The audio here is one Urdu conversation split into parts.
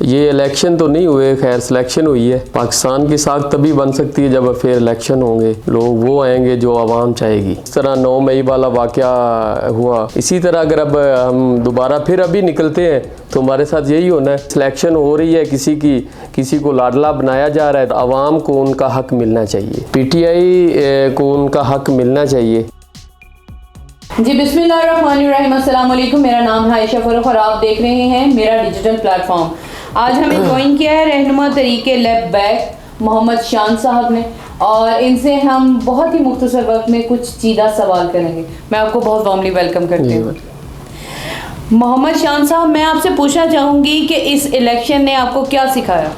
یہ الیکشن تو نہیں ہوئے، خیر سلیکشن ہوئی ہے۔ پاکستان کی ساکھ تبھی بن سکتی ہے جب پھر الیکشن ہوں گے، لوگ وہ آئیں گے جو عوام چاہے گی۔ اس طرح 9 مئی والا واقعہ ہوا، اسی طرح اگر اب ہم دوبارہ پھر ابھی نکلتے ہیں تو ہمارے ساتھ یہی ہونا ہے۔ سلیکشن ہو رہی ہے، کسی کو لاڈلا بنایا جا رہا ہے، عوام کو ان کا حق ملنا چاہیے، پی ٹی آئی کو ان کا حق ملنا چاہیے۔ جی بسم اللہ الرحمن الرحیم، السلام علیکم، میرا نام ہے عائشہ فروخ اور آپ دیکھ رہے ہیں میرا ڈیجیٹل پلیٹ فارم۔ آج ہمیں جوائن کیا ہے رہنما طریقے لیب بیک محمد شان صاحب نے، اور ان سے ہم بہت ہی مختصر وقت میں کچھ چیدہ سوال کریں گے۔ میں آپ کو بہت وارملی ویلکم کرتی ہوں۔ محمد شان صاحب، میں آپ سے پوچھنا چاہوں گی کہ اس الیکشن نے آپ کو کیا سکھایا؟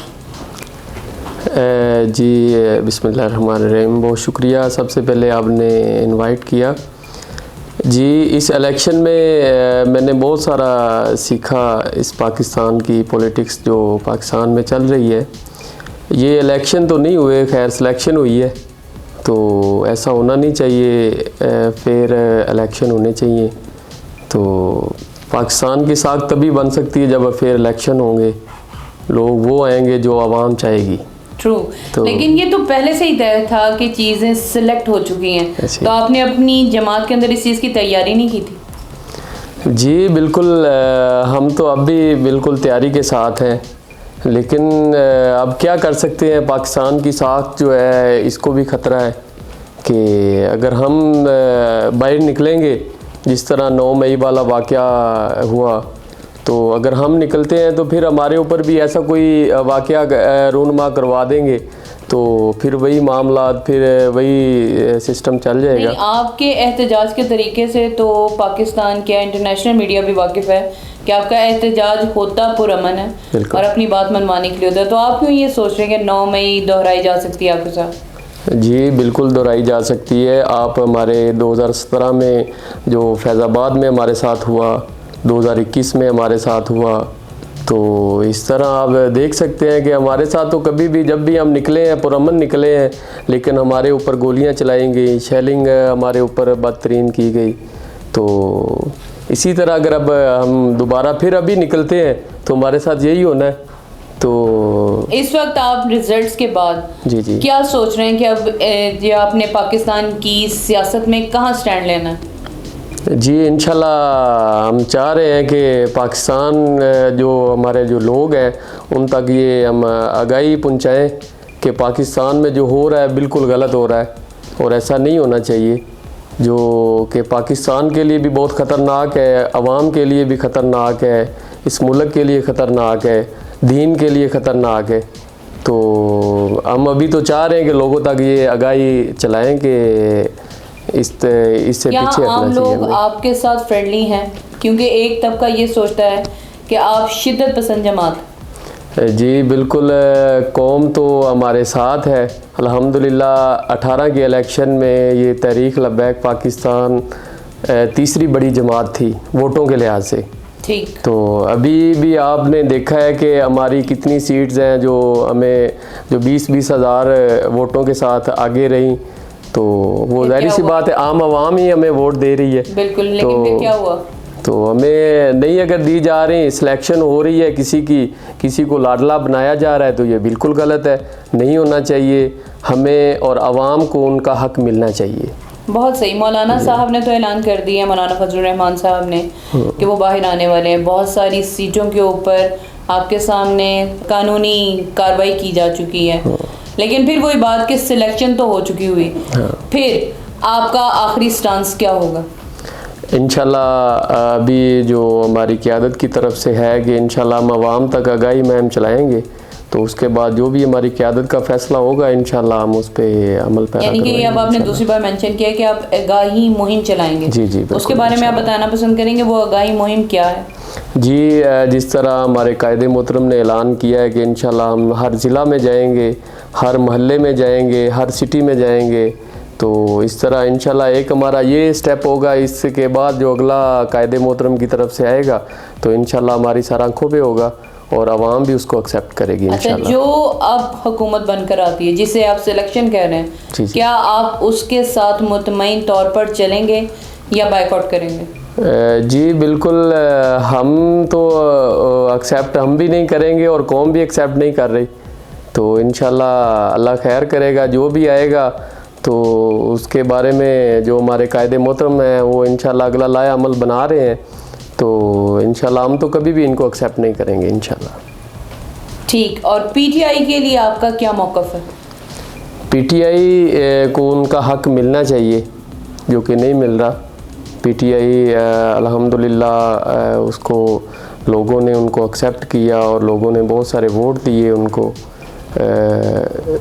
جی بسم اللہ الرحمن الرحیم، بہت شکریہ سب سے پہلے آپ نے انوائٹ کیا۔ جی اس الیکشن میں نے بہت سارا سیکھا، اس پاکستان کی پولیٹکس جو پاکستان میں چل رہی ہے۔ یہ الیکشن تو نہیں ہوئے، خیر سلیکشن ہوئی ہے، تو ایسا ہونا نہیں چاہیے، پھر الیکشن ہونے چاہیے۔ تو پاکستان کی ساکھ تبھی بن سکتی ہے جب پھر الیکشن ہوں گے، لوگ وہ آئیں گے جو عوام چاہے گی۔ ٹرو، لیکن یہ تو پہلے سے ہی طے تھا کہ چیزیں سلیکٹ ہو چکی ہیں، تو آپ نے اپنی جماعت کے اندر اس چیز کی تیاری نہیں کی تھی؟ جی بالکل، ہم تو اب بھی بالکل تیاری کے ساتھ ہیں، لیکن اب کیا کر سکتے ہیں، پاکستان کی ساکھ جو ہے اس کو بھی خطرہ ہے کہ اگر ہم باہر نکلیں گے، جس طرح 9 مئی والا واقعہ ہوا، تو اگر ہم نکلتے ہیں تو پھر ہمارے اوپر بھی ایسا کوئی واقعہ رونما کروا دیں گے، تو پھر وہی معاملات، پھر وہی سسٹم چل جائے گا۔ آپ کے احتجاج کے طریقے سے تو پاکستان کیا انٹرنیشنل میڈیا بھی واقف ہے کہ آپ کا احتجاج ہوتا پرامن ہے اور اپنی بات منوانے کے لیے ہوتا ہے، تو آپ کیوں یہ سوچ رہے ہیں کہ 9 مئی دہرائی جا سکتی ہے آپ کے ساتھ؟ جی بالکل دہرائی جا سکتی ہے۔ آپ ہمارے 2017 میں جو فیض آباد میں ہمارے ساتھ ہوا، 2021 میں ہمارے ساتھ ہوا، تو اس طرح آپ دیکھ سکتے ہیں کہ ہمارے ساتھ تو کبھی بھی جب بھی ہم نکلے ہیں پرامن نکلے ہیں، لیکن ہمارے اوپر گولیاں چلائی گئی، شیلنگ ہمارے اوپر بدترین کی گئی۔ تو اسی طرح اگر اب ہم دوبارہ پھر ابھی نکلتے ہیں تو ہمارے ساتھ یہی ہونا ہے۔ تو اس وقت آپ ریزلٹس کے بعد جی کیا سوچ رہے ہیں کہ اب یہ آپ نے پاکستان کی سیاست میں کہاں سٹینڈ لینا ہے؟ جی انشاءاللہ ہم چاہ رہے ہیں کہ پاکستان جو ہمارے جو لوگ ہیں ان تک یہ ہم آگاہی پہنچائیں کہ پاکستان میں جو ہو رہا ہے بالکل غلط ہو رہا ہے اور ایسا نہیں ہونا چاہیے، جو کہ پاکستان کے لیے بھی بہت خطرناک ہے، عوام کے لیے بھی خطرناک ہے، اس ملک کے لیے خطرناک ہے، دین کے لیے خطرناک ہے۔ تو ہم ابھی تو چاہ رہے ہیں کہ لوگوں تک یہ آگاہی چلائیں کہ اس سے پیچھے ہٹنا چاہیے۔ عام لوگ آپ کے ساتھ فرینڈلی ہیں؟ کیونکہ ایک طبقہ یہ سوچتا ہے کہ آپ شدت پسند جماعت۔ جی بالکل، قوم تو ہمارے ساتھ ہے الحمدللہ۔ 18 کے الیکشن میں یہ تحریک لبیک پاکستان تیسری بڑی جماعت تھی ووٹوں کے لحاظ سے۔ تو ابھی بھی آپ نے دیکھا ہے کہ ہماری کتنی سیٹز ہیں جو ہمیں جو 20-20 ہزار ووٹوں کے ساتھ آگے رہیں، تو وہ ظاہری سی بات ہے عام عوام ہی ہمیں ووٹ دے رہی ہے۔ بالکل، لیکن پھر کیا ہوا؟ تو ہمیں نہیں اگر دی جا رہی، سلیکشن ہو رہی ہے، کسی کو لاڈلا بنایا جا رہا ہے، تو یہ بالکل غلط ہے، نہیں ہونا چاہیے۔ ہمیں اور عوام کو ان کا حق ملنا چاہیے۔ بہت صحیح۔ مولانا صاحب نے تو اعلان کر دیا، مولانا فضل الرحمان صاحب نے، کہ وہ باہر آنے والے ہیں۔ بہت ساری سیٹوں کے اوپر آپ کے سامنے قانونی کارروائی کی جا چکی ہے، لیکن پھر وہی بات کہ سلیکشن تو ہو چکی ہوئی، پھر آپ کا آخری سٹانس کیا ہوگا؟ انشاءاللہ ابھی جو ہماری قیادت کی طرف سے ہے کہ انشاءاللہ ہم عوام تک آگاہی مہم چلائیں گے، تو اس کے بعد جو بھی ہماری قیادت کا فیصلہ ہوگا انشاءاللہ ہم اس پہ عمل پیرا کریں گے۔ یعنی کہ اب آپ نے دوسری بار مینشن کیا کہ آپ آگاہی مہم چلائیں گے۔ جی اس کے بارے میں آپ بتانا پسند کریں گے، وہ آگاہی مہم کیا ہے؟ جی جس طرح ہمارے قائد محترم نے اعلان کیا ہے کہ انشاءاللہ ہم ہر ضلع میں جائیں گے، ہر محلے میں جائیں گے، ہر سٹی میں جائیں گے، تو اس طرح انشاءاللہ ایک ہمارا یہ سٹیپ ہوگا۔ اس کے بعد جو اگلا قائد محترم کی طرف سے آئے گا تو انشاءاللہ ہماری سر آنکھوں پہ ہوگا اور عوام بھی اس کو ایکسیپٹ کرے گی انشاءاللہ۔ اچھا، جو اب حکومت بن کر آتی ہے جسے آپ سلیکشن کہہ رہے ہیں، کیا آپ اس کے ساتھ مطمئن طور پر چلیں گے یا بائیک آؤٹ کریں گے؟ جی بالکل، ہم تو ایکسیپٹ ہم بھی نہیں کریں گے اور قوم بھی ایکسیپٹ نہیں کر رہی، تو انشاءاللہ اللہ خیر کرے گا، جو بھی آئے گا تو اس کے بارے میں جو ہمارے قائد محترم ہیں وہ انشاءاللہ اگلا لائحہ عمل بنا رہے ہیں، تو انشاءاللہ ہم تو کبھی بھی ان کو ایکسیپٹ نہیں کریں گے انشاءاللہ۔ ٹھیک، اور پی ٹی آئی کے لیے آپ کا کیا موقف ہے؟ پی ٹی آئی کو ان کا حق ملنا چاہیے جو کہ نہیں مل رہا۔ پی ٹی آئی الحمدللہ اس کو لوگوں نے ان کو ایکسیپٹ کیا اور لوگوں نے بہت سارے ووٹ دیے ان کو،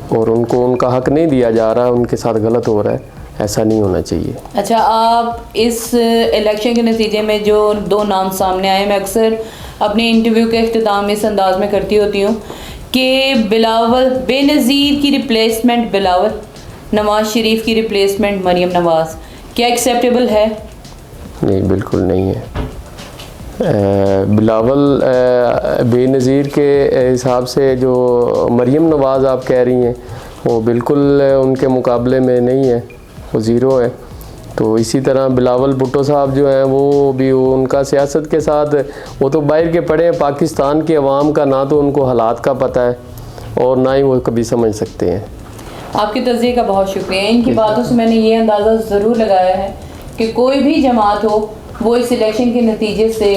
اور ان کو ان کا حق نہیں دیا جا رہا، ان کے ساتھ غلط ہو رہا ہے، ایسا نہیں ہونا چاہیے۔ اچھا، آپ اس الیکشن کے نتیجے میں جو 2 نام سامنے آئے، میں اکثر اپنے انٹرویو کے اختتام اس انداز میں کرتی ہوتی ہوں کہ بلاول بے نظیر کی ریپلیسمنٹ بلاول، نواز شریف کی ریپلیسمنٹ مریم نواز، کیا ایکسیپٹیبل ہے؟ نہیں، بالکل نہیں ہے۔ بلاول بے نظیر کے حساب سے جو مریم نواز آپ کہہ رہی ہیں وہ بالکل ان کے مقابلے میں نہیں ہے، وہ زیرو ہے۔ تو اسی طرح بلاول بھٹو صاحب جو ہیں وہ بھی ان کا سیاست کے ساتھ، وہ تو باہر کے پڑے ہیں، پاکستان کی عوام کا نہ تو ان کو حالات کا پتہ ہے اور نہ ہی وہ کبھی سمجھ سکتے ہیں۔ آپ کے تجزیے کا بہت شکریہ۔ ان کی باتوں سے میں نے یہ اندازہ ضرور لگایا ہے کہ کوئی بھی جماعت ہو وہ اس الیکشن کے نتیجے سے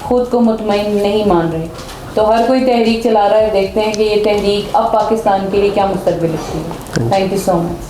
خود کو مطمئن نہیں مان رہی، تو ہر کوئی تحریک چلا رہا ہے، دیکھتے ہیں کہ یہ تحریک اب پاکستان کے لیے کیا مستقبل رکھتی ہے۔ Thank you so much.